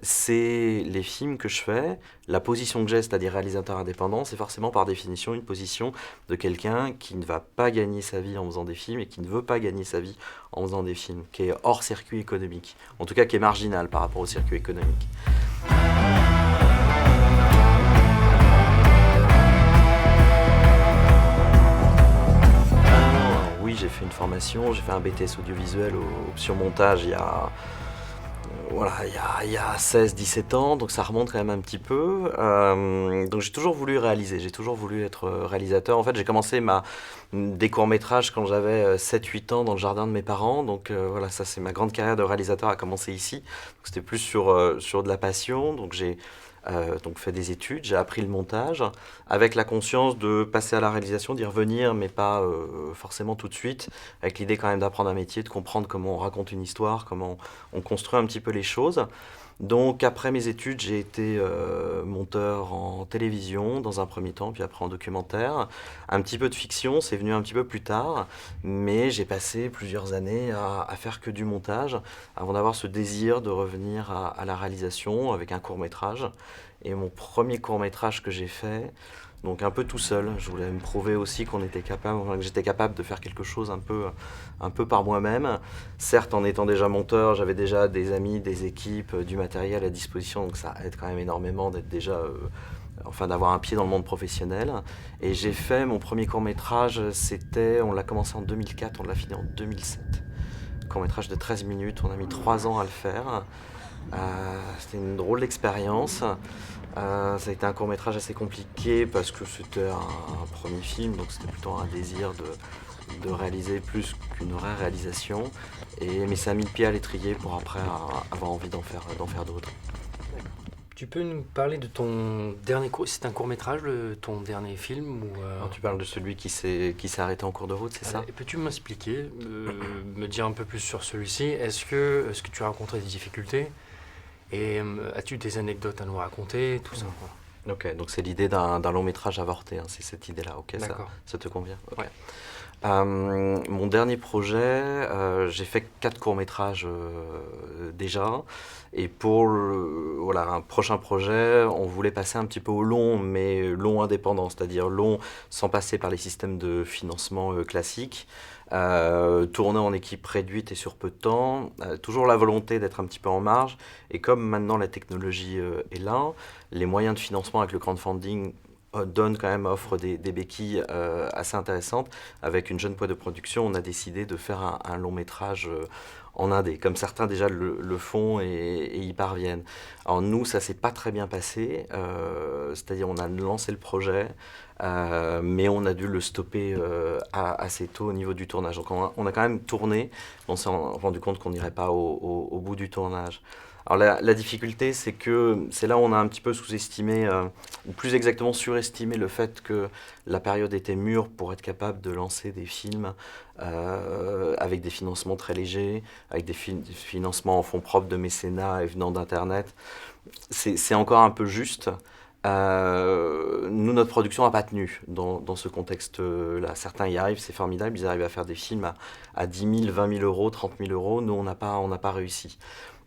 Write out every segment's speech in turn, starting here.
C'est les films que je fais, la position que j'ai, c'est-à-dire réalisateur indépendant, c'est forcément par définition une position de quelqu'un qui ne va pas gagner sa vie en faisant des films et qui ne veut pas gagner sa vie en faisant des films, qui est hors circuit économique, en tout cas qui est marginal par rapport au circuit économique. Oui, j'ai fait une formation, j'ai fait un BTS audiovisuel option montage il y a 16-17 ans, donc ça remonte quand même un petit peu. Donc j'ai toujours voulu réaliser, j'ai toujours voulu être réalisateur. En fait, j'ai commencé des courts-métrages quand j'avais 7-8 ans dans le jardin de mes parents. Donc voilà, ça c'est ma grande carrière de réalisateur a commencé ici. Donc, c'était plus sur de la passion. Donc j'ai donc fait des études, j'ai appris le montage avec la conscience de passer à la réalisation, d'y revenir, mais pas forcément tout de suite, avec l'idée quand même d'apprendre un métier, de comprendre comment on raconte une histoire, comment on construit un petit peu les choses. Donc après mes études, j'ai été monteur en télévision dans un premier temps, puis après en documentaire. Un petit peu de fiction, c'est venu un petit peu plus tard, mais j'ai passé plusieurs années à faire que du montage avant d'avoir ce désir de revenir à la réalisation avec un court métrage. Et mon premier court métrage que j'ai fait, donc un peu tout seul, je voulais me prouver aussi qu'on était capable, enfin, que j'étais capable de faire quelque chose un peu par moi-même. Certes, en étant déjà monteur, j'avais déjà des amis, des équipes, du matériel à disposition, donc ça aide quand même énormément d'être déjà, enfin d'avoir un pied dans le monde professionnel. Et j'ai fait mon premier court métrage, on l'a commencé en 2004, on l'a fini en 2007. Court métrage de 13 minutes, on a mis 3 ans à le faire. C'était une drôle d'expérience. Ça a été un court métrage assez compliqué parce que c'était un premier film, donc c'était plutôt un désir de réaliser plus qu'une vraie réalisation. Mais ça a mis le pied à l'étrier pour après avoir envie d'en faire d'autres. Tu peux nous parler de ton dernier court... C'est un court-métrage, ton dernier film ou Alors, tu parles de celui qui s'est arrêté en cours de route, c'est ça? Peux-tu m'expliquer, me dire un peu plus sur celui-ci? Est-ce que tu as rencontré des difficultés? Et as-tu des anecdotes à nous raconter? Tout ça, voilà. Ok, donc c'est l'idée d'un long métrage avorté, hein, c'est cette idée-là, ok, D'accord. ça te convient? Ok. Ouais. Mon dernier projet, j'ai fait 4 courts-métrages déjà. Et voilà, un prochain projet, on voulait passer un petit peu au long, mais long indépendant, c'est-à-dire long sans passer par les systèmes de financement classiques. Tourner en équipe réduite et sur peu de temps. Toujours la volonté d'être un petit peu en marge. Et comme maintenant la technologie est là, les moyens de financement avec le crowdfunding offre des béquilles assez intéressantes. Avec une jeune boîte de production, on a décidé de faire un long métrage en indé, comme certains déjà le font et y parviennent. Alors nous, ça s'est pas très bien passé, c'est-à-dire on a lancé le projet, mais on a dû le stopper assez tôt au niveau du tournage. Donc on a quand même tourné, on s'est rendu compte qu'on n'irait pas au bout du tournage. Alors la difficulté, c'est que c'est là où on a un petit peu sous-estimé, ou plus exactement surestimé le fait que la période était mûre pour être capable de lancer des films avec des financements très légers, avec des financements en fonds propres de mécénat et venant d'Internet. C'est encore un peu juste. Nous, notre production n'a pas tenu dans ce contexte-là. Certains y arrivent, c'est formidable, ils arrivent à faire des films à 10 000, 20 000 euros, 30 000 euros. Nous, on n'a pas réussi.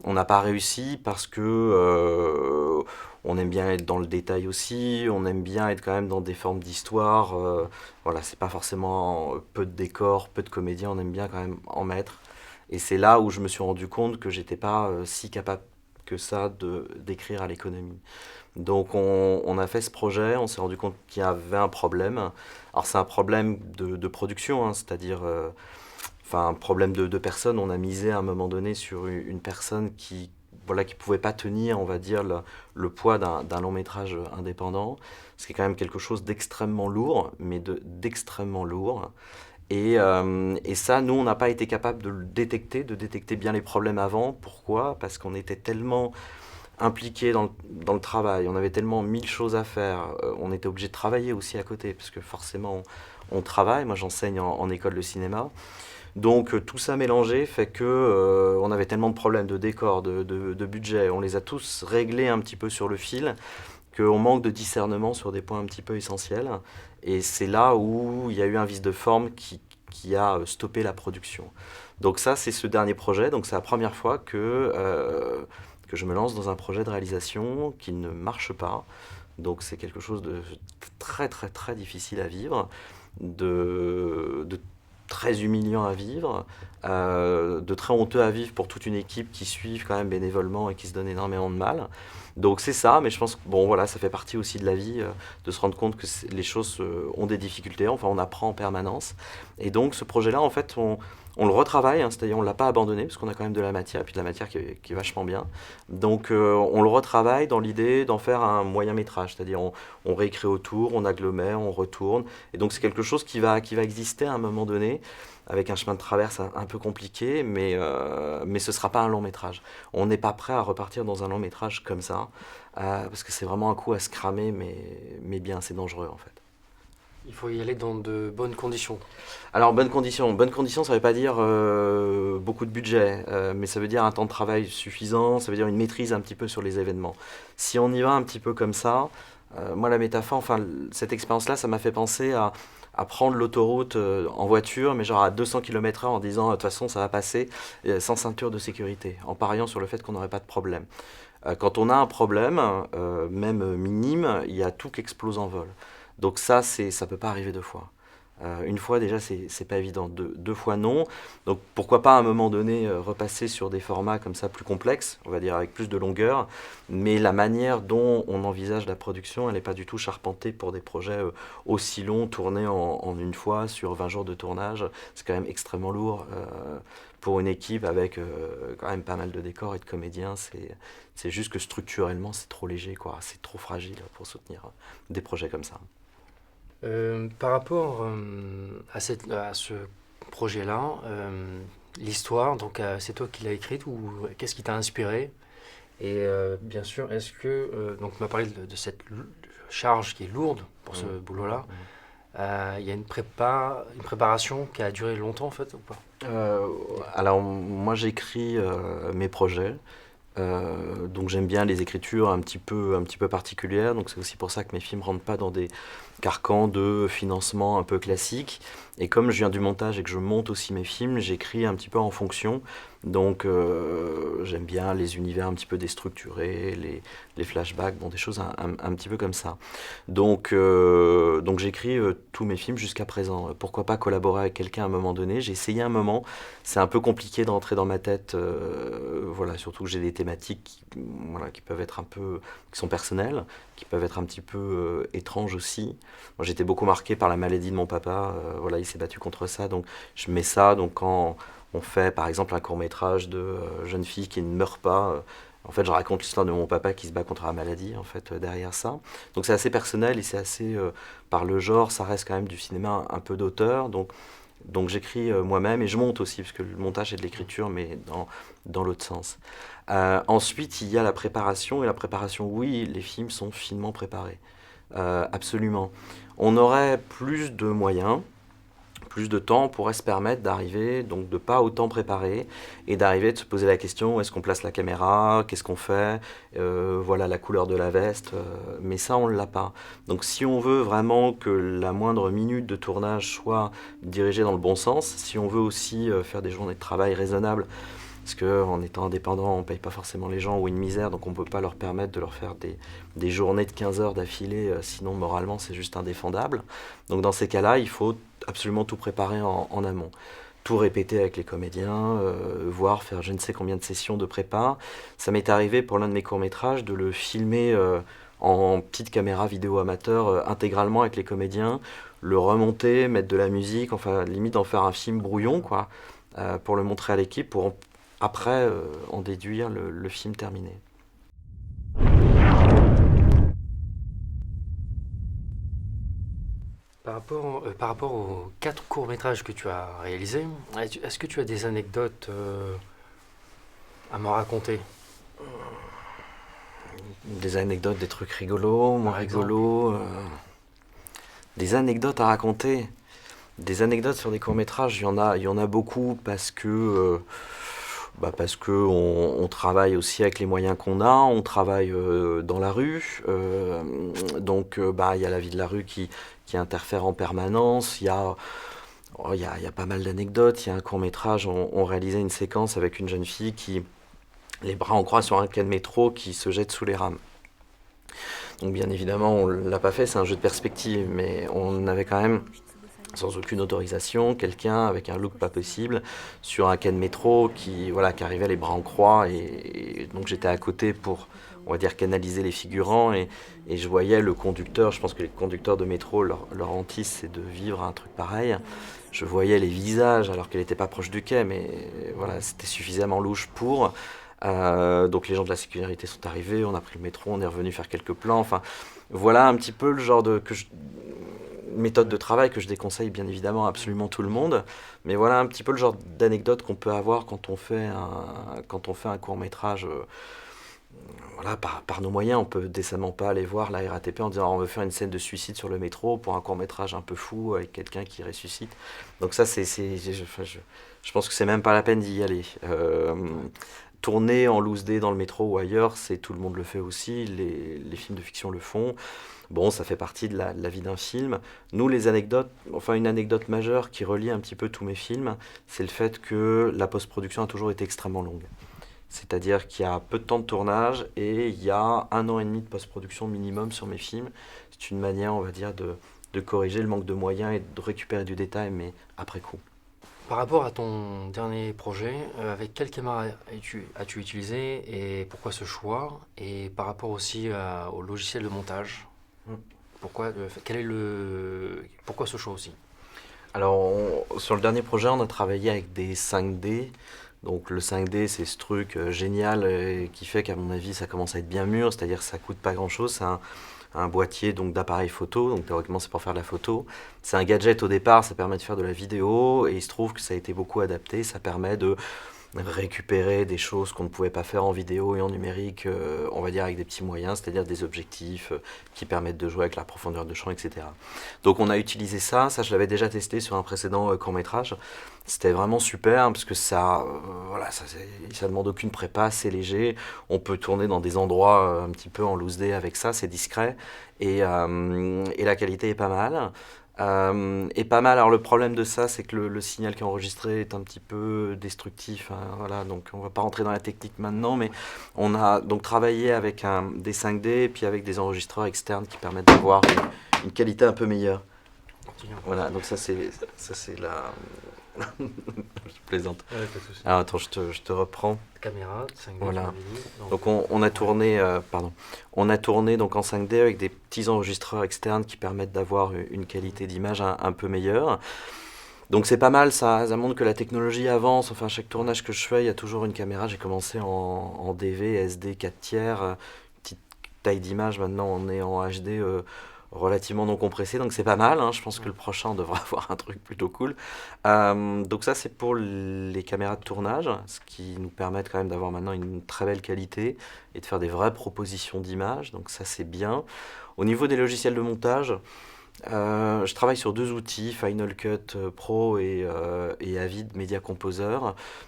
On n'a pas réussi parce que on aime bien être dans le détail aussi, on aime bien être quand même dans des formes d'histoire. Voilà, c'est pas forcément peu de décors, peu de comédiens, on aime bien quand même en mettre. Et c'est là où je me suis rendu compte que j'étais pas si capable que ça d'écrire à l'économie. Donc on a fait ce projet, on s'est rendu compte qu'il y avait un problème. Alors c'est un problème de production, hein, c'est-à-dire enfin un problème de personne. On a misé à un moment donné sur une personne qui voilà qui pouvait pas tenir, on va dire, le poids d'un long métrage indépendant, ce qui est quand même quelque chose d'extrêmement lourd, mais d'extrêmement lourd. Et ça, nous, on n'a pas été capable de détecter bien les problèmes avant. Pourquoi? Parce qu'on était tellement impliqués dans le travail, on avait tellement mille choses à faire, on était obligé de travailler aussi à côté, parce que forcément, on travaille. Moi, j'enseigne en école de cinéma. Donc tout ça mélangé fait que on avait tellement de problèmes de décor, de budget, on les a tous réglés un petit peu sur le fil, qu'on manque de discernement sur des points un petit peu essentiels. Et c'est là où il y a eu un vice de forme qui a stoppé la production. Donc ça, c'est ce dernier projet. Donc c'est la première fois que que je me lance dans un projet de réalisation qui ne marche pas. Donc c'est quelque chose de très très très difficile à vivre, de très humiliant à vivre, de très honteux à vivre pour toute une équipe qui suivent quand même bénévolement et qui se donne énormément de mal. Donc c'est ça, mais je pense que bon, voilà, ça fait partie aussi de la vie, de se rendre compte que les choses ont des difficultés, enfin on apprend en permanence. Et donc ce projet-là, en fait, on le retravaille, hein, c'est-à-dire on ne l'a pas abandonné, parce qu'on a quand même de la matière, et puis de la matière qui est vachement bien. Donc on le retravaille dans l'idée d'en faire un moyen métrage, c'est-à-dire on réécrit autour, on agglomère, on retourne. Et donc c'est quelque chose qui va exister à un moment donné, avec un chemin de traverse un peu compliqué, mais ce ne sera pas un long métrage. On n'est pas prêt à repartir dans un long métrage comme ça, parce que c'est vraiment un coup à se cramer, mais bien, c'est dangereux en fait. Il faut y aller dans de bonnes conditions. Alors, bonnes conditions. Bonnes conditions, ça ne veut pas dire beaucoup de budget, mais ça veut dire un temps de travail suffisant, ça veut dire une maîtrise un petit peu sur les événements. Si on y va un petit peu comme ça, moi, la métaphore, enfin, cette expérience-là, ça m'a fait penser à prendre l'autoroute en voiture, mais genre à 200 km/h en disant, de toute façon, ça va passer sans ceinture de sécurité, en pariant sur le fait qu'on n'aurait pas de problème. Quand on a un problème, même minime, il y a tout qui explose en vol. Donc ça peut pas arriver deux fois. Une fois déjà, c'est pas évident. Deux fois non. Donc pourquoi pas à un moment donné repasser sur des formats comme ça plus complexes, on va dire avec plus de longueur. Mais la manière dont on envisage la production, elle n'est pas du tout charpentée pour des projets aussi longs, tournés en une fois sur 20 jours de tournage. C'est quand même extrêmement lourd. Pour une équipe avec quand même pas mal de décors et de comédiens, c'est juste que structurellement c'est trop léger, quoi. C'est trop fragile pour soutenir des projets comme ça. Par rapport à ce projet-là, l'histoire, donc c'est toi qui l'as écrite ou qu'est-ce qui t'a inspiré? Et bien sûr, est-ce que, donc tu m'as parlé de cette charge qui est lourde pour ce boulot-là, il y a une préparation qui a duré longtemps en fait ou pas? Alors moi j'écris mes projets. Donc j'aime bien les écritures un petit peu particulières, donc c'est aussi pour ça que mes films rentrent pas dans des carcans de financement un peu classiques. Et comme je viens du montage et que je monte aussi mes films, j'écris un petit peu en fonction. Donc j'aime bien les univers un petit peu déstructurés, les flashbacks, bon, des choses un petit peu comme ça. Donc j'écris tous mes films jusqu'à présent. Pourquoi pas collaborer avec quelqu'un à un moment donné? J'ai essayé un moment, c'est un peu compliqué d'entrer dans ma tête, voilà, surtout que j'ai des thématiques voilà, qui peuvent être qui sont personnelles, qui peuvent être un petit peu étranges aussi. Moi j'étais beaucoup marqué par la maladie de mon papa, voilà, il s'est battu contre ça, donc je mets ça, donc quand on fait par exemple un court-métrage de jeune fille qui ne meurt pas, en fait je raconte l'histoire de mon papa qui se bat contre la maladie, en fait, derrière ça. Donc c'est assez personnel et c'est assez, par le genre, ça reste quand même du cinéma un peu d'auteur, donc j'écris moi-même et je monte aussi, parce que le montage c'est de l'écriture, mais dans l'autre sens. Ensuite, il y a la préparation, et la préparation, oui, les films sont finement préparés. Absolument. On aurait plus de moyens, plus de temps, on pourrait se permettre d'arriver, donc de pas autant préparer, et d'arriver de se poser la question, où est-ce qu'on place la caméra, qu'est-ce qu'on fait, voilà la couleur de la veste, mais ça on ne l'a pas. Donc si on veut vraiment que la moindre minute de tournage soit dirigée dans le bon sens, si on veut aussi faire des journées de travail raisonnables, parce qu'en étant indépendant, on ne paye pas forcément les gens ou une misère, donc on ne peut pas leur permettre de leur faire des journées de 15 heures d'affilée, sinon moralement c'est juste indéfendable. Donc dans ces cas-là, il faut absolument tout préparer en amont. Tout répéter avec les comédiens, voire faire je ne sais combien de sessions de prépa. Ça m'est arrivé pour l'un de mes courts-métrages de le filmer en petite caméra vidéo amateur intégralement avec les comédiens, le remonter, mettre de la musique, enfin limite en faire un film brouillon, quoi, pour le montrer à l'équipe, pour après en déduire le film terminé. Par rapport aux 4 courts-métrages que tu as réalisés, est-ce que tu as des anecdotes à me raconter? Des anecdotes, des trucs rigolos, moins Par exemple. rigolos. Des anecdotes à raconter. Des anecdotes sur des courts-métrages, il y en a beaucoup parce que on travaille aussi avec les moyens qu'on a, on travaille dans la rue, donc il y a la vie de la rue qui interfère en permanence, il y a pas mal d'anecdotes, il y a un court-métrage, on réalisait une séquence avec une jeune fille qui les bras en croix sur un quai de métro qui se jette sous les rames. Donc bien évidemment, on ne l'a pas fait, c'est un jeu de perspective, mais on avait quand même, sans aucune autorisation, quelqu'un avec un look pas possible sur un quai de métro qui arrivait les bras en croix, et donc j'étais à côté pour, on va dire, canaliser les figurants, et je voyais le conducteur. Je pense que les conducteurs de métro, leur hantise c'est de vivre un truc pareil. Je voyais les visages alors qu'elle n'était pas proche du quai, mais voilà, c'était suffisamment louche pour. Donc les gens de la sécurité sont arrivés, on a pris le métro, on est revenu faire quelques plans. Enfin, voilà un petit peu le genre de méthode de travail que je déconseille bien évidemment à absolument tout le monde. Mais voilà un petit peu le genre d'anecdote qu'on peut avoir quand on fait un court métrage. Voilà, par nos moyens, on peut décemment pas aller voir la RATP en disant on veut faire une scène de suicide sur le métro pour un court métrage un peu fou avec quelqu'un qui ressuscite. Donc ça, je pense que c'est même pas la peine d'y aller. Tourner en loose day dans le métro ou ailleurs, tout le monde le fait aussi, les films de fiction le font. Bon, ça fait partie de la vie d'un film. Nous, les anecdotes, enfin une anecdote majeure qui relie un petit peu tous mes films, c'est le fait que la post-production a toujours été extrêmement longue. C'est-à-dire qu'il y a peu de temps de tournage et il y a 1 an et demi de post-production minimum sur mes films. C'est une manière, on va dire, de corriger le manque de moyens et de récupérer du détail, mais après coup. Par rapport à ton dernier projet, avec quelle caméra as-tu utilisé et pourquoi ce choix? Et par rapport aussi au logiciel de montage, Mm. pourquoi ce choix aussi? Alors, sur le dernier projet, on a travaillé avec des 5D. Donc le 5D, c'est ce truc génial qui fait qu'à mon avis, ça commence à être bien mûr, c'est-à-dire que ça coûte pas grand-chose. C'est un boîtier donc d'appareil photo, donc théoriquement c'est pour faire de la photo. C'est un gadget au départ, ça permet de faire de la vidéo, et il se trouve que ça a été beaucoup adapté. Ça permet de récupérer des choses qu'on ne pouvait pas faire en vidéo et en numérique, on va dire avec des petits moyens, c'est-à-dire des objectifs qui permettent de jouer avec la profondeur de champ, etc. Donc on a utilisé ça je l'avais déjà testé sur un précédent court-métrage. C'était vraiment super parce que ça demande aucune prépa, c'est léger, on peut tourner dans des endroits un petit peu en loose day avec ça, c'est discret, et la qualité est pas mal. Et pas mal. Alors le problème de ça, c'est que le signal qui est enregistré est un petit peu destructif, hein, voilà, donc on va pas rentrer dans la technique maintenant, mais on a donc travaillé avec des 5D et puis avec des enregistreurs externes qui permettent d'avoir une qualité un peu meilleure. Continue. Voilà, donc ça c'est la. Je plaisante. Ouais, pas de souci. Alors attends, je te reprends. Caméra, 5D, tu Voilà. m'avais dit. Donc on a tourné, on a tourné donc en 5D avec des petits enregistreurs externes qui permettent d'avoir une qualité d'image un peu meilleure. Donc c'est pas mal, ça montre que la technologie avance. Enfin, chaque tournage que je fais, il y a toujours une caméra. J'ai commencé en DV, SD 4 tiers, petite taille d'image. Maintenant, on est en HD relativement non compressé, donc c'est pas mal, hein. Je pense que le prochain on devra avoir un truc plutôt cool. Donc ça, c'est pour les caméras de tournage, ce qui nous permet quand même d'avoir maintenant une très belle qualité et de faire des vraies propositions d'images. Donc ça, c'est bien. Au niveau des logiciels de montage, je travaille sur 2 outils, Final Cut Pro et Avid Media Composer.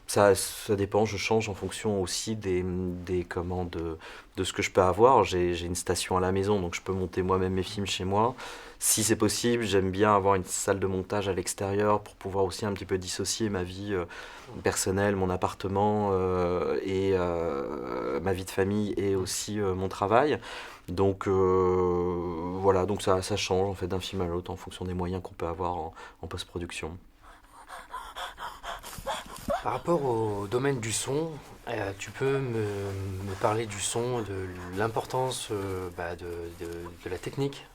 Ça dépend, je change en fonction aussi des commandes de ce que je peux avoir. J'ai une station à la maison, donc je peux monter moi-même mes films chez moi. Si c'est possible, j'aime bien avoir une salle de montage à l'extérieur pour pouvoir aussi un petit peu dissocier ma vie personnelle, mon appartement et ma vie de famille et aussi mon travail. Donc voilà, donc ça change en fait d'un film à l'autre en fonction des moyens qu'on peut avoir en post-production. Par rapport au domaine du son, tu peux me parler du son, de l'importance de la technique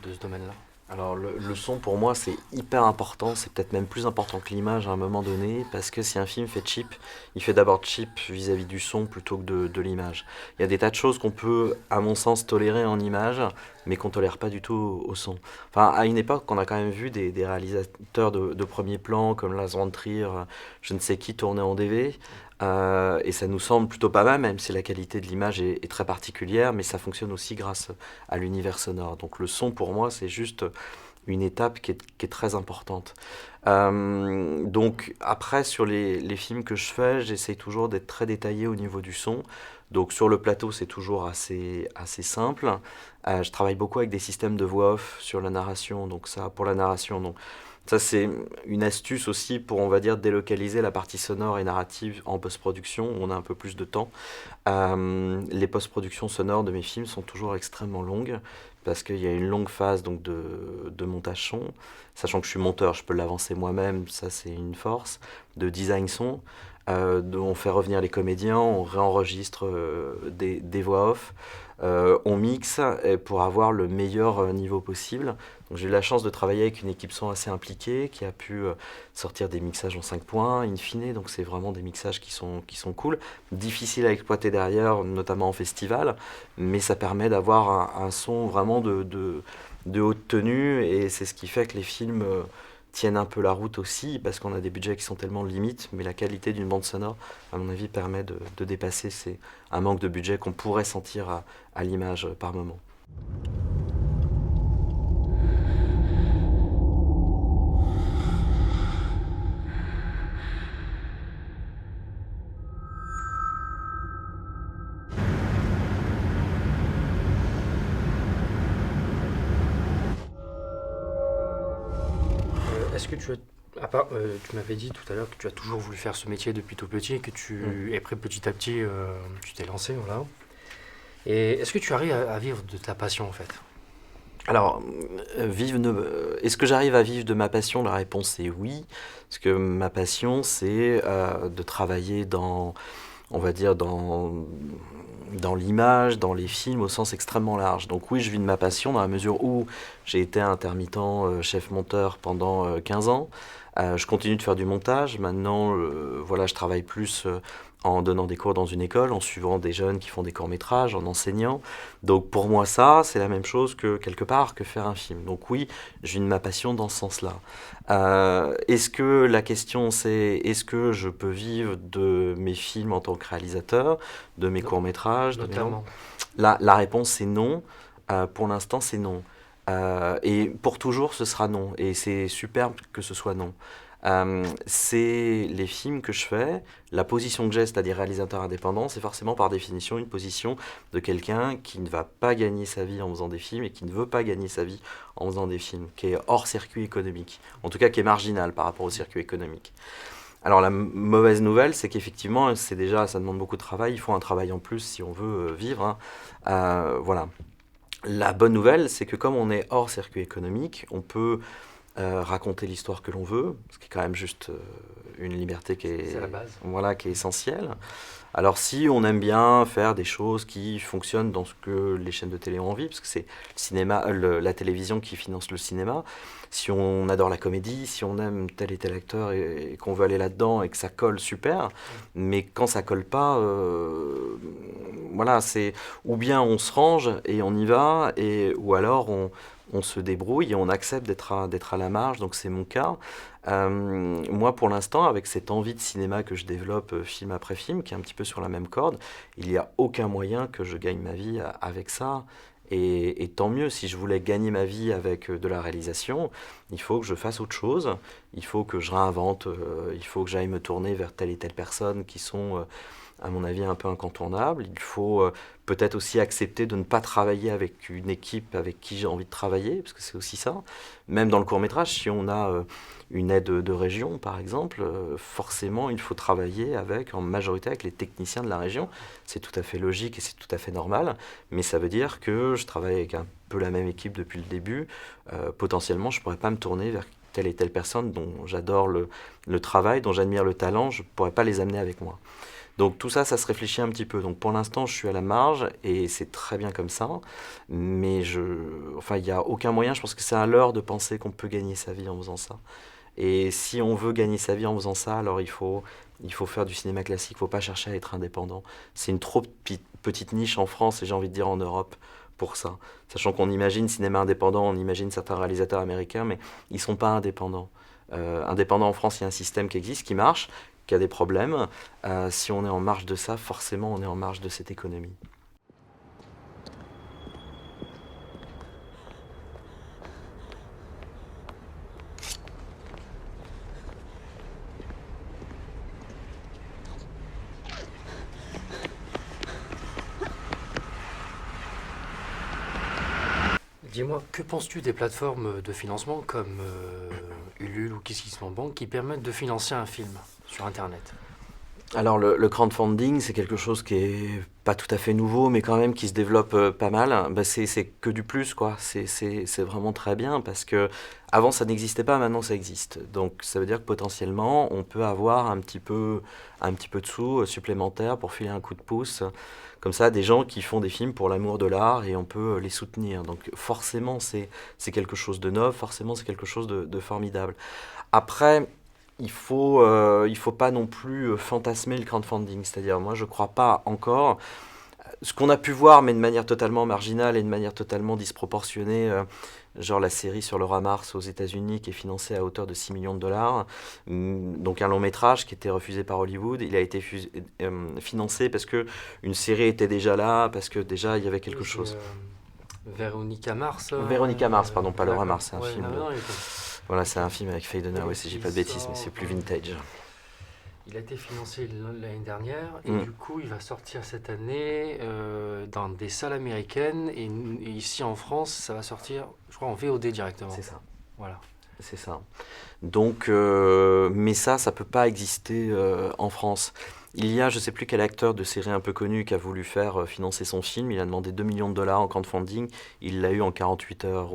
de ce domaine-là? Alors le son pour moi c'est hyper important, c'est peut-être même plus important que l'image à un moment donné, parce que si un film fait cheap, il fait d'abord cheap vis-à-vis du son plutôt que de l'image. Il y a des tas de choses qu'on peut, à mon sens, tolérer en image, mais qu'on tolère pas du tout au son. Enfin, à une époque, on a quand même vu des réalisateurs de premier plan, comme Lars von Trier, je ne sais qui, tourner en DV, et ça nous semble plutôt pas mal, même si la qualité de l'image est très particulière, mais ça fonctionne aussi grâce à l'univers sonore. Donc le son, pour moi, c'est juste une étape qui est très importante. Donc après, sur les films que je fais, j'essaie toujours d'être très détaillé au niveau du son. Donc sur le plateau, c'est toujours assez simple. Je travaille beaucoup avec des systèmes de voix off sur la narration. Donc ça, pour la narration, donc Ça, c'est une astuce aussi pour, on va dire, délocaliser la partie sonore et narrative en post-production, où on a un peu plus de temps. Les post-productions sonores de mes films sont toujours extrêmement longues, parce qu'il y a une longue phase donc, de montage son, sachant que je suis monteur, je peux l'avancer moi-même, ça c'est une force, de design son. On fait revenir les comédiens, on réenregistre des voix off, on mixe pour avoir le meilleur niveau possible. Donc, j'ai eu la chance de travailler avec une équipe son assez impliquée qui a pu sortir des mixages en 5 points, in fine, donc c'est vraiment des mixages qui sont cool, difficiles à exploiter derrière, notamment en festival, mais ça permet d'avoir un son vraiment de haute tenue et c'est ce qui fait que les films tiennent un peu la route aussi parce qu'on a des budgets qui sont tellement limites, mais la qualité d'une bande sonore, à mon avis, permet de dépasser un manque de budget qu'on pourrait sentir à l'image par moment. Est-ce que tu as, à part, tu m'avais dit tout à l'heure que tu as toujours voulu faire ce métier depuis tout petit et que et après petit à petit, tu t'es lancé, voilà. Et est-ce que tu arrives à vivre de ta passion en fait? Alors, est-ce que j'arrive à vivre de ma passion? La réponse est oui, parce que ma passion, c'est de travailler on va dire, dans l'image, dans les films au sens extrêmement large. Donc oui, je vis de ma passion dans la mesure où j'ai été intermittent chef-monteur pendant 15 ans. Je continue de faire du montage. Maintenant, voilà, je travaille plus en donnant des cours dans une école, en suivant des jeunes qui font des courts-métrages, en enseignant. Donc pour moi, ça, c'est la même chose que quelque part que faire un film. Donc oui, je vis de ma passion dans ce sens-là. Est-ce que la question c'est est-ce que je peux vivre de mes films en tant que réalisateur, de mes courts-métrages, Notamment. la réponse c'est non. Pour l'instant, c'est non. Et pour toujours, ce sera non. Et c'est superbe que ce soit non. C'est les films que je fais, la position que j'ai, c'est-à-dire réalisateur indépendant, c'est forcément par définition une position de quelqu'un qui ne va pas gagner sa vie en faisant des films et qui ne veut pas gagner sa vie en faisant des films, qui est hors circuit économique, en tout cas qui est marginal par rapport au circuit économique. Alors la mauvaise nouvelle, c'est qu'effectivement, c'est déjà, ça demande beaucoup de travail, il faut un travail en plus si on veut vivre, hein. Voilà. La bonne nouvelle, c'est que comme on est hors circuit économique, on peut raconter l'histoire que l'on veut, ce qui est quand même juste une liberté C'est la base. voilà, qui est essentielle. Alors si on aime bien faire des choses qui fonctionnent dans ce que les chaînes de télé ont envie, parce que c'est le cinéma, la télévision qui finance le cinéma, si on adore la comédie, si on aime tel et tel acteur et qu'on veut aller là-dedans et que ça colle, super. Mais quand ça colle pas, voilà, c'est ou bien on se range et on y va, ou alors on se débrouille et on accepte d'être à la marge, donc c'est mon cas. Moi, pour l'instant, avec cette envie de cinéma que je développe film après film, qui est un petit peu sur la même corde, il n'y a aucun moyen que je gagne ma vie avec ça. Et tant mieux, si je voulais gagner ma vie avec de la réalisation, il faut que je fasse autre chose, il faut que je réinvente, il faut que j'aille me tourner vers telle et telle personne qui sont à mon avis, un peu incontournable. Il faut peut-être aussi accepter de ne pas travailler avec une équipe avec qui j'ai envie de travailler, parce que c'est aussi ça. Même dans le court-métrage, si on a une aide de région, par exemple, forcément, il faut travailler en majorité avec les techniciens de la région. C'est tout à fait logique et c'est tout à fait normal, mais ça veut dire que je travaille avec un peu la même équipe depuis le début. Potentiellement, je ne pourrais pas me tourner vers telle et telle personne dont j'adore le travail, dont j'admire le talent, je ne pourrais pas les amener avec moi. Donc tout ça, ça se réfléchit un petit peu. Donc pour l'instant, je suis à la marge et c'est très bien comme ça. Mais enfin, il n'y a aucun moyen. Je pense que c'est à l'heure de penser qu'on peut gagner sa vie en faisant ça. Et si on veut gagner sa vie en faisant ça, alors il faut faire du cinéma classique. Il ne faut pas chercher à être indépendant. C'est une trop petite niche en France et j'ai envie de dire en Europe pour ça. Sachant qu'on imagine cinéma indépendant, on imagine certains réalisateurs américains, mais ils ne sont pas indépendants. Indépendants en France, il y a un système qui existe, qui marche, qui a des problèmes. Si on est en marge de ça, forcément on est en marge de cette économie. Dis-moi, que penses-tu des plateformes de financement comme Ulule ou KissKissBankBank qui permettent de financer un film sur Internet? Alors le crowdfunding, c'est quelque chose qui est pas tout à fait nouveau, mais quand même qui se développe pas mal. Bah, c'est que du plus, quoi. C'est vraiment très bien parce que avant ça n'existait pas, maintenant ça existe. Donc ça veut dire que potentiellement on peut avoir un petit peu de sous supplémentaires pour filer un coup de pouce. Comme ça, des gens qui font des films pour l'amour de l'art et on peut les soutenir. Donc forcément c'est quelque chose de neuf, forcément c'est quelque chose de formidable. Après, il faut pas non plus fantasmer le crowdfunding. C'est-à-dire, moi, je crois pas encore. Ce qu'on a pu voir, mais de manière totalement marginale et de manière totalement disproportionnée, genre la série sur Laura Mars aux États-Unis qui est financée à hauteur de 6 millions de dollars, donc un long métrage qui était refusé par Hollywood. Il a été financé parce que une série était déjà là, parce que déjà il y avait Oui, quelque c'est chose. Véronica Mars. Véronica Mars, pardon, pas Laura D'accord. Mars, c'est un Ouais, film. non, non, Voilà, c'est ok. un film avec Faye Dunaway, si j'ai Qui pas de bêtises, mais c'est sort, plus vintage. il a été financé l'année dernière et Mm, du coup il va sortir cette année dans des salles américaines et ici en France ça va sortir je crois en VOD directement. c'est ça. Voilà. C'est ça. Donc, mais ça peut pas exister en France. Il y a, je sais plus quel acteur de série un peu connu qui a voulu faire financer son film. Il a demandé 2 millions de dollars en crowdfunding. Il l'a eu en 48 heures.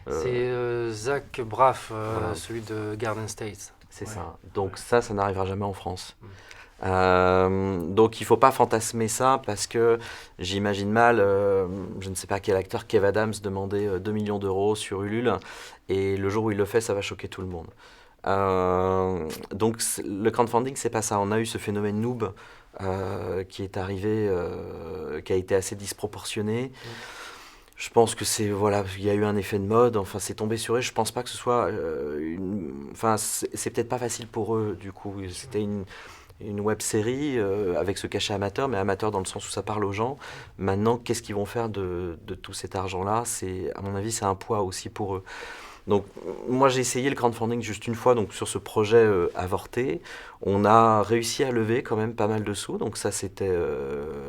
C'est Euh, Zach Braff, voilà, celui de Garden State. c'est Ouais, ça. ouais. Donc ça n'arrivera jamais en France. Mm. Donc il faut pas fantasmer ça parce que j'imagine mal, je ne sais pas quel acteur, Kev Adams, demander 2 millions d'euros sur Ulule et le jour où il le fait, ça va choquer tout le monde. Donc le crowdfunding, c'est pas ça. On a eu ce phénomène noob qui est arrivé, qui a été assez disproportionné. Mm. Je pense que c'est voilà, il y a eu un effet de mode. Enfin, c'est tombé sur eux. Je pense pas que ce soit enfin, c'est peut-être pas facile pour eux. Du coup, c'était une web série avec ce cachet amateur, mais amateur dans le sens où ça parle aux gens. Maintenant, qu'est-ce qu'ils vont faire de tout cet argent-là? C'est, à mon avis, c'est un poids aussi pour eux. Donc, moi, j'ai essayé le crowdfunding juste une fois, donc sur ce projet avorté. On a réussi à lever quand même pas mal de sous, donc ça, c'était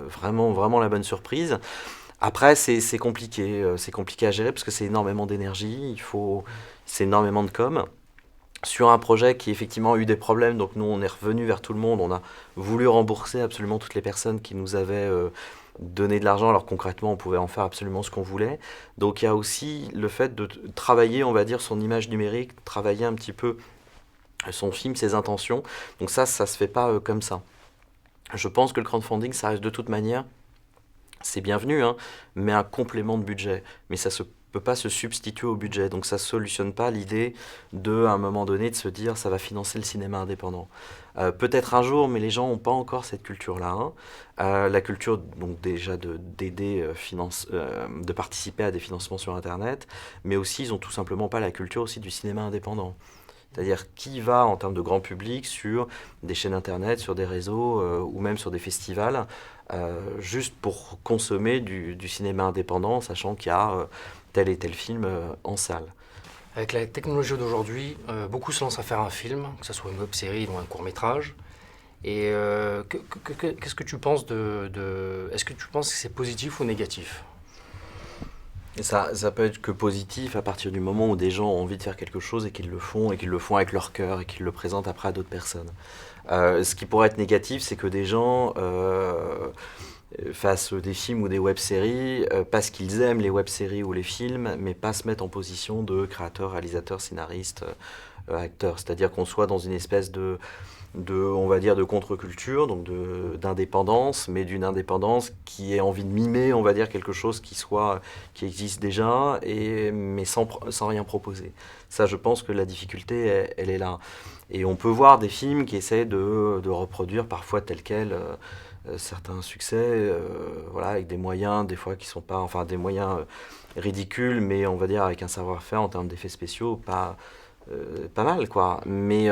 vraiment, vraiment la bonne surprise. Après, c'est compliqué à gérer parce que c'est énormément d'énergie, c'est énormément de com. Sur un projet qui effectivement a eu des problèmes, donc nous on est revenu vers tout le monde, on a voulu rembourser absolument toutes les personnes qui nous avaient donné de l'argent, alors concrètement on pouvait en faire absolument ce qu'on voulait. Donc il y a aussi le fait de travailler, on va dire, son image numérique, travailler un petit peu son film, ses intentions. Donc ça se fait pas comme ça. Je pense que le crowdfunding, ça reste de toute manière, c'est bienvenu, hein, mais un complément de budget. Mais ça se peut pas se substituer au budget. Donc ça solutionne pas l'idée de, à un moment donné, de se dire ça va financer le cinéma indépendant. Peut-être un jour, mais les gens n'ont pas encore cette culture-là, hein. La culture, donc déjà d'aider, de participer à des financements sur Internet, mais aussi ils ont tout simplement pas la culture aussi du cinéma indépendant. C'est-à-dire qui va en termes de grand public sur des chaînes internet, sur des réseaux ou même sur des festivals, juste pour consommer du cinéma indépendant, sachant qu'il y a tel et tel film en salle. Avec la technologie d'aujourd'hui, beaucoup se lancent à faire un film, que ce soit une web série ou un court métrage. Et qu'est-ce que tu penses est-ce que tu penses que c'est positif ou négatif? Et ça peut être que positif à partir du moment où des gens ont envie de faire quelque chose et qu'ils le font avec leur cœur et qu'ils le présentent après à d'autres personnes. Ce qui pourrait être négatif, c'est que des gens fassent des films ou des web-séries parce qu'ils aiment les web-séries ou les films, mais pas se mettre en position de créateur, réalisateur, scénariste, acteur. C'est-à-dire qu'on soit dans une espèce on va dire, de contre-culture, donc d'indépendance, mais d'une indépendance qui ait envie de mimer, on va dire, quelque chose qui existe déjà, mais sans rien proposer. Ça, je pense que la difficulté, elle est là. Et on peut voir des films qui essaient de reproduire parfois tel quel certains succès, voilà, avec des moyens, des fois qui sont pas, enfin des moyens ridicules, mais on va dire avec un savoir-faire en termes d'effets spéciaux, pas mal quoi. Mais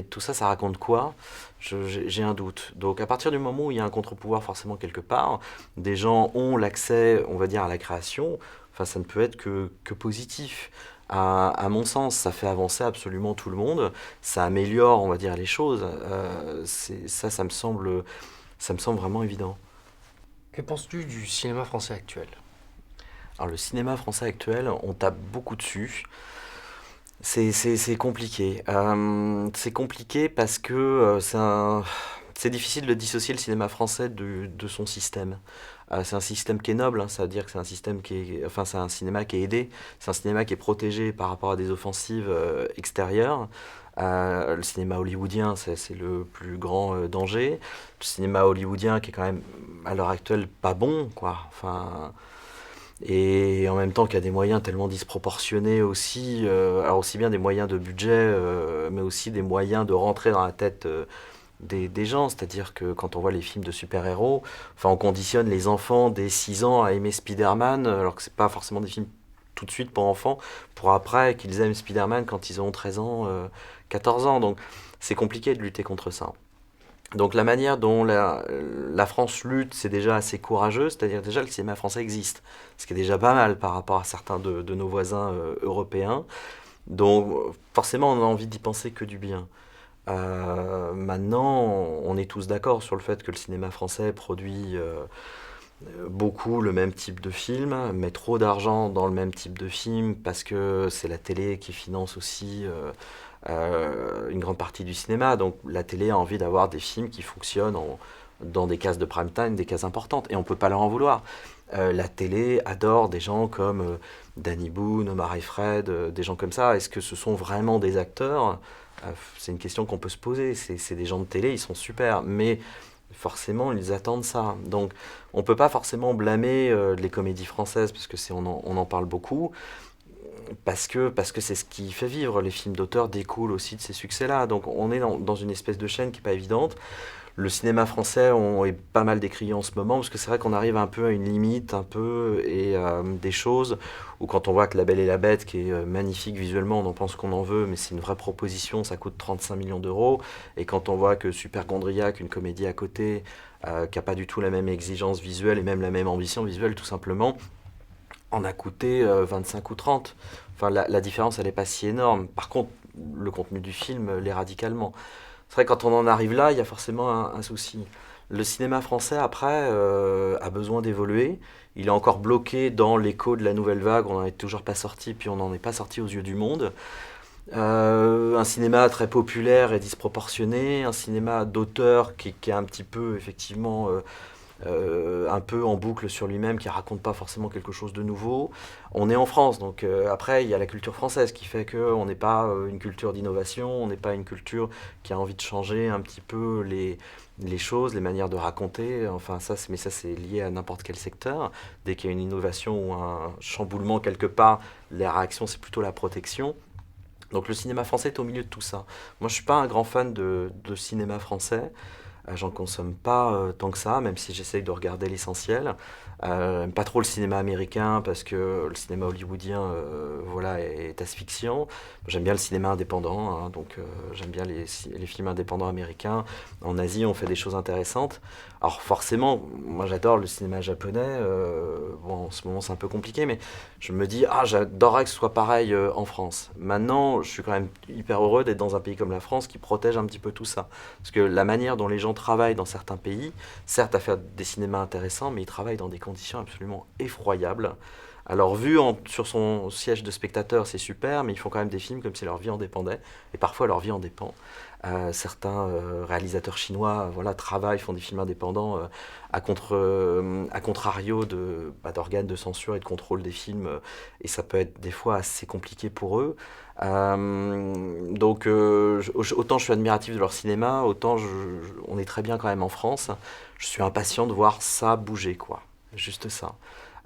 tout ça, ça raconte quoi? J'ai un doute. Donc à partir du moment où il y a un contre-pouvoir forcément quelque part, des gens ont l'accès, on va dire, à la création, enfin ça ne peut être que positif. À mon sens, ça fait avancer absolument tout le monde, ça améliore, on va dire, les choses. Ça me semble vraiment évident. Que penses-tu du cinéma français actuel? Alors le cinéma français actuel, on tape beaucoup dessus. C'est compliqué. C'est compliqué parce que c'est difficile de dissocier le cinéma français de son système. C'est un système qui est noble, hein, ça veut dire que c'est un système enfin, c'est un cinéma qui est aidé, c'est un cinéma qui est protégé par rapport à des offensives extérieures. Le cinéma hollywoodien, c'est le plus grand danger. Le cinéma hollywoodien qui est quand même à l'heure actuelle pas bon, quoi. Enfin, et en même temps qu'il y a des moyens tellement disproportionnés aussi, alors aussi bien des moyens de budget, mais aussi des moyens de rentrer dans la tête des gens. C'est-à-dire que quand on voit les films de super-héros, enfin, on conditionne les enfants dès 6 ans à aimer Spider-Man, alors que c'est pas forcément des films tout de suite pour enfants, pour après qu'ils aiment Spider-Man quand ils ont 13 ans, 14 ans. Donc c'est compliqué de lutter contre ça. Donc la manière dont la France lutte, c'est déjà assez courageux, c'est-à-dire déjà le cinéma français existe, ce qui est déjà pas mal par rapport à certains de nos voisins européens. Donc forcément on a envie d'y penser que du bien. Maintenant, on est tous d'accord sur le fait que le cinéma français produit beaucoup le même type de film, met trop d'argent dans le même type de film parce que c'est la télé qui finance aussi une grande partie du cinéma. Donc la télé a envie d'avoir des films qui fonctionnent dans des cases de prime time, des cases importantes, et on ne peut pas leur en vouloir. La télé adore des gens comme Danny Boone, Omar et Fred, des gens comme ça. Est-ce que ce sont vraiment des acteurs? C'est une question qu'on peut se poser. C'est des gens de télé, ils sont super, mais forcément ils attendent ça. Donc on ne peut pas forcément blâmer les comédies françaises, parce que on en parle beaucoup, parce que c'est ce qui fait vivre. Les films d'auteur découlent aussi de ces succès-là. Donc on est dans une espèce de chaîne qui n'est pas évidente. Le cinéma français on est pas mal décrié en ce moment, parce que c'est vrai qu'on arrive un peu à une limite, un peu, et des choses où quand on voit que La Belle et la Bête, qui est magnifique visuellement, on en pense qu'on en veut, mais c'est une vraie proposition, ça coûte 35 millions d'euros. Et quand on voit que Super Gondriac, une comédie à côté, qui n'a pas du tout la même exigence visuelle et même la même ambition visuelle tout simplement, en a coûté 25 ou 30. Enfin, la différence, elle n'est pas si énorme. Par contre, le contenu du film l'est radicalement. C'est vrai que quand on en arrive là, il y a forcément un souci. Le cinéma français, après, a besoin d'évoluer. Il est encore bloqué dans l'écho de la nouvelle vague. On n'en est toujours pas sorti, puis on n'en est pas sorti aux yeux du monde. Un cinéma très populaire et disproportionné, un cinéma d'auteur qui est un petit peu, effectivement, un peu en boucle sur lui-même, qui raconte pas forcément quelque chose de nouveau. On est en France, donc après il y a la culture française qui fait qu'on n'est pas une culture d'innovation, on n'est pas une culture qui a envie de changer un petit peu les choses, les manières de raconter. Enfin mais ça c'est lié à n'importe quel secteur. Dès qu'il y a une innovation ou un chamboulement quelque part, les réactions c'est plutôt la protection. Donc le cinéma français est au milieu de tout ça. Moi je suis pas un grand fan de cinéma français. J'en consomme pas tant que ça, même si j'essaye de regarder l'essentiel. J'aime pas trop le cinéma américain parce que le cinéma hollywoodien voilà, est asphyxiant. J'aime bien le cinéma indépendant, hein, donc j'aime bien les films indépendants américains. En Asie, on fait des choses intéressantes. Alors forcément, moi j'adore le cinéma japonais. Bon, en ce moment c'est un peu compliqué, mais je me dis, ah, j'adorerais que ce soit pareil en France. Maintenant, je suis quand même hyper heureux d'être dans un pays comme la France qui protège un petit peu tout ça. Parce que la manière dont les gens travaillent dans certains pays, certes à faire des cinémas intéressants, mais ils travaillent dans des conditions absolument effroyables. Alors sur son siège de spectateur, c'est super, mais ils font quand même des films comme si leur vie en dépendait, et parfois leur vie en dépend. Certains réalisateurs chinois voilà, travaillent, font des films indépendants à contrario d'organes de censure et de contrôle des films, et ça peut être des fois assez compliqué pour eux. Donc autant je suis admiratif de leur cinéma, autant on est très bien quand même en France. Je suis impatient de voir ça bouger, quoi. Juste ça.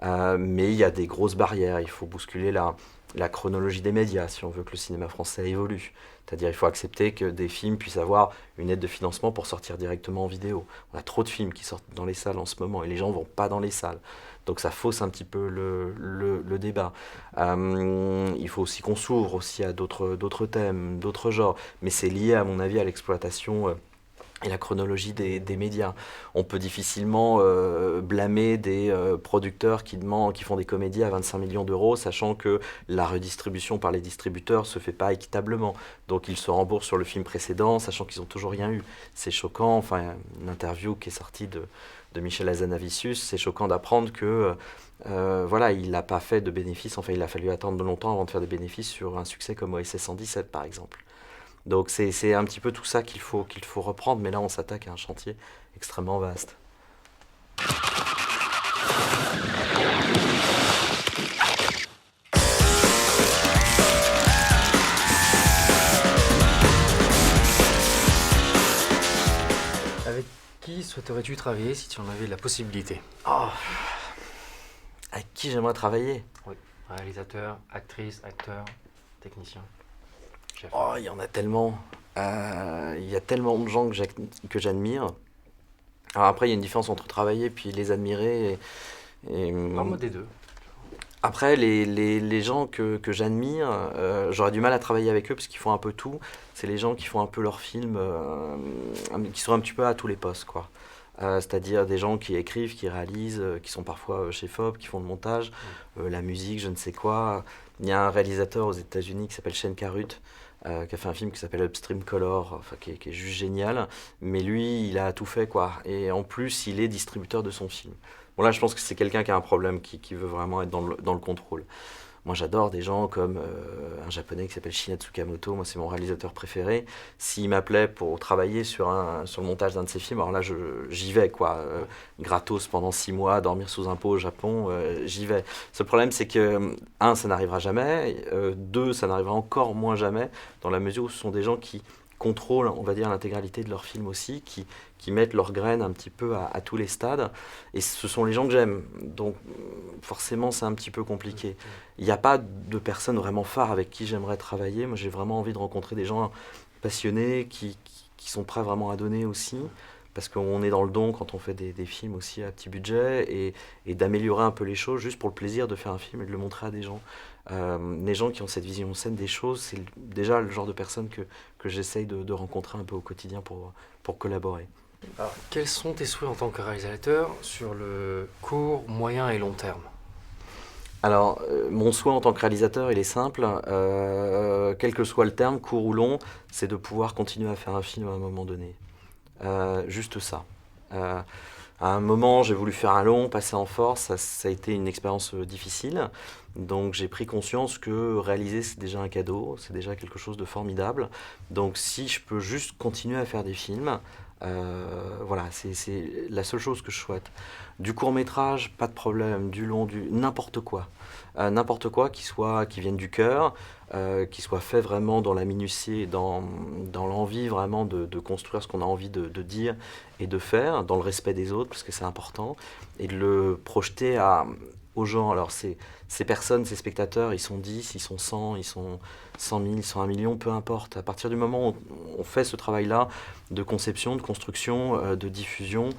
Mais il y a des grosses barrières. Il faut bousculer la chronologie des médias si on veut que le cinéma français évolue. C'est-à-dire il faut accepter que des films puissent avoir une aide de financement pour sortir directement en vidéo. On a trop de films qui sortent dans les salles en ce moment et les gens ne vont pas dans les salles. Donc ça fausse un petit peu le débat. Il faut aussi qu'on s'ouvre aussi à d'autres thèmes, d'autres genres. Mais c'est lié à mon avis à l'exploitation et la chronologie des médias. On peut difficilement blâmer des producteurs qui font des comédies à 25 millions d'euros, sachant que la redistribution par les distributeurs se fait pas équitablement. Donc ils se remboursent sur le film précédent, sachant qu'ils ont toujours rien eu. C'est choquant. Enfin, une interview qui est sortie de Michel Hazanavicius, c'est choquant d'apprendre que voilà, il n'a pas fait de bénéfices, enfin il a fallu attendre longtemps avant de faire des bénéfices sur un succès comme OSS 117 par exemple. Donc c'est un petit peu tout ça qu'il faut reprendre, mais là on s'attaque à un chantier extrêmement vaste. Avec qui souhaiterais-tu travailler si tu en avais la possibilité? Oh, avec qui j'aimerais travailler? Oui. Réalisateur, actrice, acteur, technicien, chef. Oh, il y en a tellement. Il y a tellement de gens que j'admire. Alors après, il y a une différence entre travailler puis les admirer. Parle-moi des deux. Après, les gens que j'admire, j'aurais du mal à travailler avec eux parce qu'ils font un peu tout. C'est les gens qui font un peu leurs films, qui sont un petit peu à tous les postes, quoi. C'est-à-dire des gens qui écrivent, qui réalisent, qui sont parfois chez FOB, qui font le montage, la musique, je ne sais quoi. Il y a un réalisateur aux États-Unis qui s'appelle Shane Carruth, qui a fait un film qui s'appelle Upstream Color, enfin, qui est juste génial. Mais lui, il a tout fait, quoi. Et en plus, il est distributeur de son film. Bon, là, je pense que c'est quelqu'un qui a un problème, qui veut vraiment être dans le contrôle. Moi, j'adore des gens comme un japonais qui s'appelle Shinya Tsukamoto. Moi, c'est mon réalisateur préféré. S'il m'appelait pour travailler sur le montage d'un de ses films, alors là, j'y vais, quoi. Gratos pendant 6 mois, dormir sous un pot au Japon, j'y vais. Ce problème, c'est que, un, ça n'arrivera jamais. Deux, ça n'arrivera encore moins jamais, dans la mesure où ce sont des gens qui contrôlent, on va dire, l'intégralité de leur film aussi, qui mettent leurs graines un petit peu à tous les stades. Et ce sont les gens que j'aime. Donc, forcément, c'est un petit peu compliqué. Il n'y a pas de personnes vraiment phares avec qui j'aimerais travailler. Moi, j'ai vraiment envie de rencontrer des gens passionnés, qui sont prêts vraiment à donner aussi. Parce qu'on est dans le don quand on fait des films aussi à petit budget et d'améliorer un peu les choses juste pour le plaisir de faire un film et de le montrer à des gens. Les gens qui ont cette vision saine des choses, c'est déjà le genre de personnes que j'essaye de rencontrer un peu au quotidien pour collaborer. Alors, quels sont tes souhaits en tant que réalisateur sur le court, moyen et long terme? Alors, mon souhait en tant que réalisateur, il est simple. Quel que soit le terme, court ou long, c'est de pouvoir continuer à faire un film à un moment donné. Juste ça. À un moment, j'ai voulu faire un long, passer en force. Ça a été une expérience difficile. Donc, j'ai pris conscience que réaliser, c'est déjà un cadeau. C'est déjà quelque chose de formidable. Donc, si je peux juste continuer à faire des films, voilà, c'est la seule chose que je souhaite. Du court métrage, pas de problème. Du long, n'importe quoi. N'importe quoi qui vienne du cœur, qui soit fait vraiment dans la minutie, dans l'envie vraiment de construire ce qu'on a envie de dire et de faire, dans le respect des autres, parce que c'est important, et de le projeter aux gens. Alors ces personnes, ces spectateurs, ils sont 10, ils sont 100, ils sont 100 000, ils sont 1 million, peu importe. À partir du moment où on fait ce travail-là de conception, de construction, de diffusion,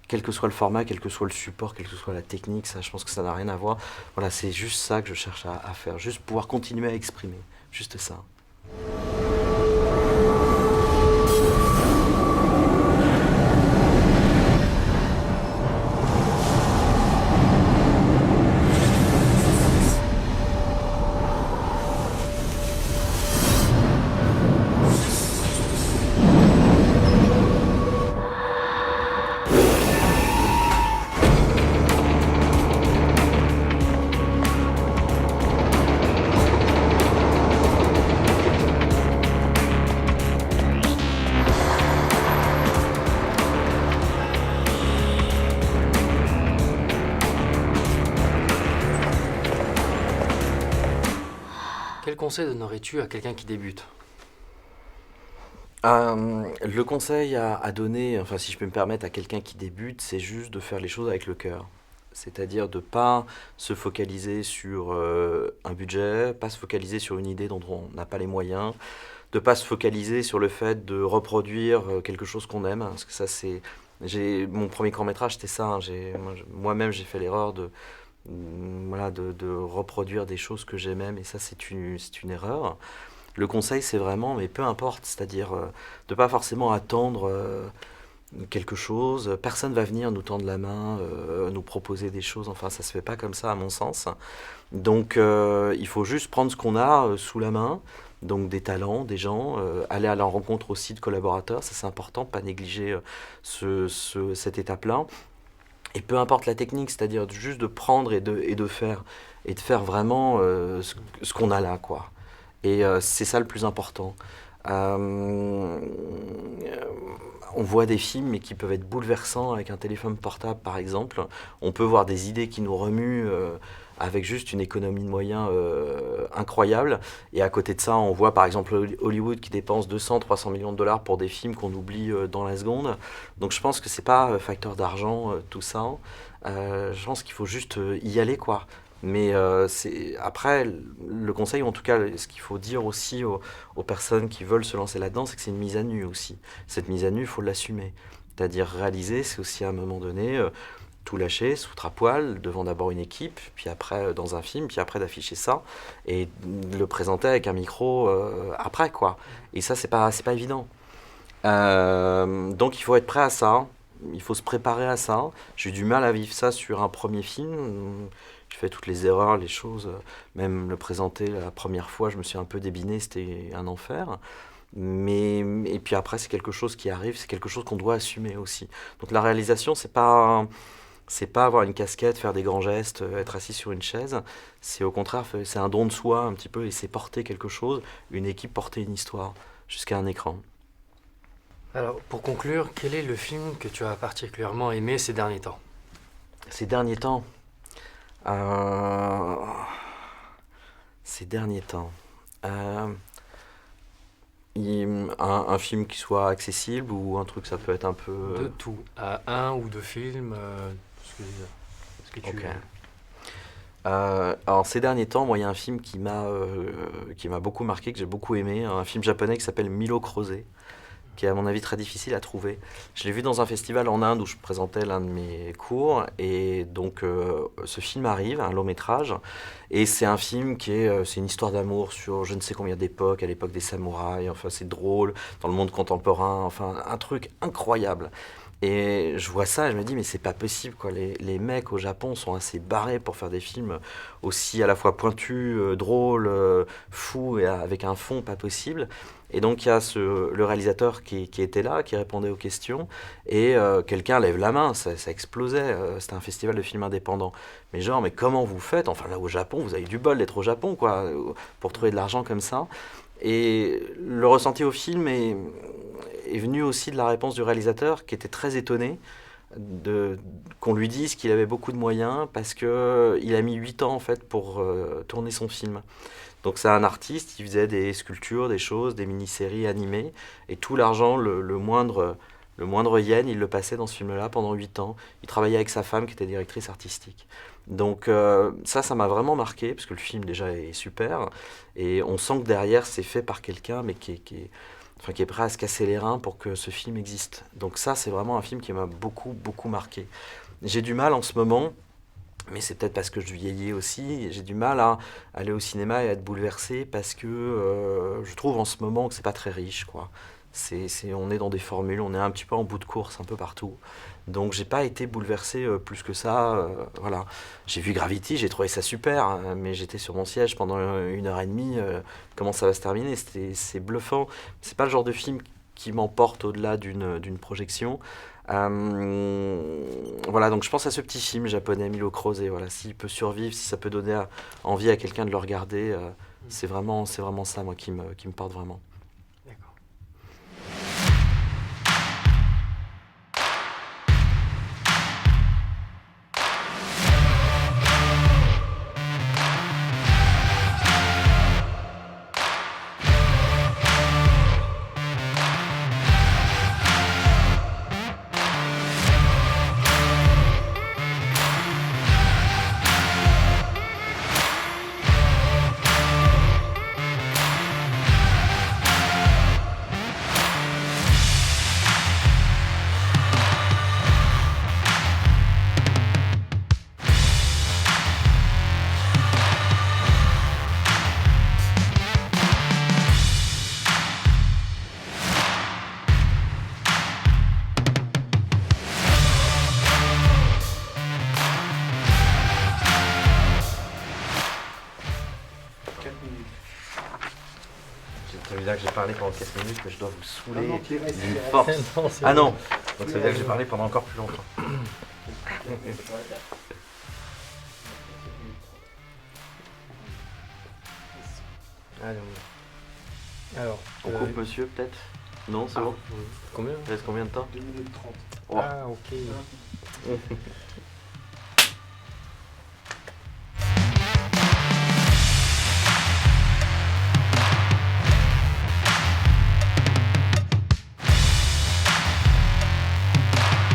quel que soit le format, quel que soit le support, quelle que soit la technique, ça, je pense que ça n'a rien à voir. Voilà, c'est juste ça que je cherche à faire, juste pouvoir continuer à exprimer, juste ça. Quel conseil donnerais-tu à quelqu'un qui débute? Le conseil à donner, enfin si je peux me permettre, à quelqu'un qui débute, c'est juste de faire les choses avec le cœur. C'est-à-dire de ne pas se focaliser sur un budget, pas se focaliser sur une idée dont on n'a pas les moyens, de ne pas se focaliser sur le fait de reproduire quelque chose qu'on aime, parce que ça c'est... Mon premier court-métrage, c'était ça, hein. Moi-même j'ai fait l'erreur voilà, de reproduire des choses que j'aimais, mais ça c'est une erreur. Le conseil, c'est vraiment, mais peu importe, c'est-à-dire de pas forcément attendre quelque chose. Personne va venir nous tendre la main, nous proposer des choses. Enfin, ça se fait pas comme ça, à mon sens. Donc, il faut juste prendre ce qu'on a sous la main. Donc, des talents, des gens, aller à la rencontre aussi de collaborateurs. Ça, c'est important, pas négliger cette étape-là. Et peu importe la technique, c'est-à-dire juste de prendre et de faire. Et de faire vraiment ce qu'on a là, quoi. Et c'est ça le plus important. Euh, on voit des films mais qui peuvent être bouleversants avec un téléphone portable par exemple. On peut voir des idées qui nous remuent avec juste une économie de moyens incroyable. Et à côté de ça, on voit par exemple Hollywood qui dépense 200-300 millions de dollars pour des films qu'on oublie dans la seconde. Donc je pense que c'est pas facteur d'argent tout ça. Je pense qu'il faut juste y aller quoi. Mais après, le conseil, ou en tout cas, ce qu'il faut dire aussi aux personnes qui veulent se lancer là-dedans, c'est que c'est une mise à nu aussi. Cette mise à nu, il faut l'assumer. C'est-à-dire réaliser, c'est aussi à un moment donné tout lâcher, se foutre à poil, devant d'abord une équipe, puis après dans un film, puis après d'afficher ça, et le présenter avec un micro après, quoi. Et ça, c'est pas évident. Donc il faut être prêt à ça, il faut se préparer à ça. J'ai eu du mal à vivre ça sur un premier film. Je fais toutes les erreurs, les choses, même le présenter la première fois, je me suis un peu débiné, c'était un enfer. Mais, et puis après, c'est quelque chose qui arrive, c'est quelque chose qu'on doit assumer aussi. Donc la réalisation, c'est pas avoir une casquette, faire des grands gestes, être assis sur une chaise. C'est au contraire, c'est un don de soi un petit peu, et c'est porter quelque chose, une équipe porter une histoire jusqu'à un écran. Alors, pour conclure, quel est le film que tu as particulièrement aimé ces derniers temps? Ces derniers temps, euh, ces derniers temps, euh, un film qui soit accessible ou un truc, ça peut être un peu. De tout. Un ou deux films, ce que tu... Ok. Alors ces derniers temps, moi il y a un film qui m'a beaucoup marqué, que j'ai beaucoup aimé, un film japonais qui s'appelle Milo Crozet, qui est à mon avis très difficile à trouver. Je l'ai vu dans un festival en Inde où je présentais l'un de mes cours, et donc ce film arrive, un long métrage, et c'est un film c'est une histoire d'amour sur je ne sais combien d'époques, à l'époque des samouraïs, enfin c'est drôle, dans le monde contemporain, enfin un truc incroyable. Et je vois ça et je me dis, mais c'est pas possible, quoi. Les mecs au Japon sont assez barrés pour faire des films aussi à la fois pointus, drôles, fous et avec un fond pas possible. Et donc il y a le réalisateur qui était là, qui répondait aux questions, et quelqu'un lève la main, ça explosait, c'était un festival de films indépendants. Mais genre, mais comment vous faites? Enfin là au Japon, vous avez du bol d'être au Japon, quoi, pour trouver de l'argent comme ça. Et le ressenti au film est venu aussi de la réponse du réalisateur qui était très étonné qu'on lui dise qu'il avait beaucoup de moyens parce qu'il a mis 8 ans en fait pour tourner son film. Donc c'est un artiste, il faisait des sculptures, des choses, des mini-séries animées, et tout l'argent, le moindre yen, il le passait dans ce film-là pendant 8 ans. Il travaillait avec sa femme qui était directrice artistique. Donc ça m'a vraiment marqué, parce que le film déjà est super, et on sent que derrière c'est fait par quelqu'un, mais enfin, qui est prêt à se casser les reins pour que ce film existe. Donc ça c'est vraiment un film qui m'a beaucoup, beaucoup marqué. J'ai du mal en ce moment, mais c'est peut-être parce que je vieillis aussi, j'ai du mal à aller au cinéma et à être bouleversé parce que je trouve en ce moment que c'est pas très riche, quoi. On est dans des formules, on est un petit peu en bout de course un peu partout. Donc j'ai pas été bouleversé plus que ça. Voilà. J'ai vu Gravity, j'ai trouvé ça super, hein, mais j'étais sur mon siège pendant 1 heure et demie. Comment ça va se terminer? C'est bluffant. C'est pas le genre de film qui m'emporte au-delà d'une projection. Voilà, donc je pense à ce petit film japonais, Milo Crozet. Voilà, s'il peut survivre, si ça peut donner envie à quelqu'un de le regarder, c'est vraiment ça, moi, qui me porte vraiment. D'accord. J'ai prévu là que j'ai parlé pendant 4 minutes, mais je dois vous saouler Non, non, tu restes. d'une force. Non, c'est Ah bon. non, donc ça veut dire que j'ai parlé pendant encore plus longtemps. Alors, On coupe monsieur peut-être? Non, c'est bon? combien? Il reste combien de temps? 2 minutes 30. Oh. Ah, ok.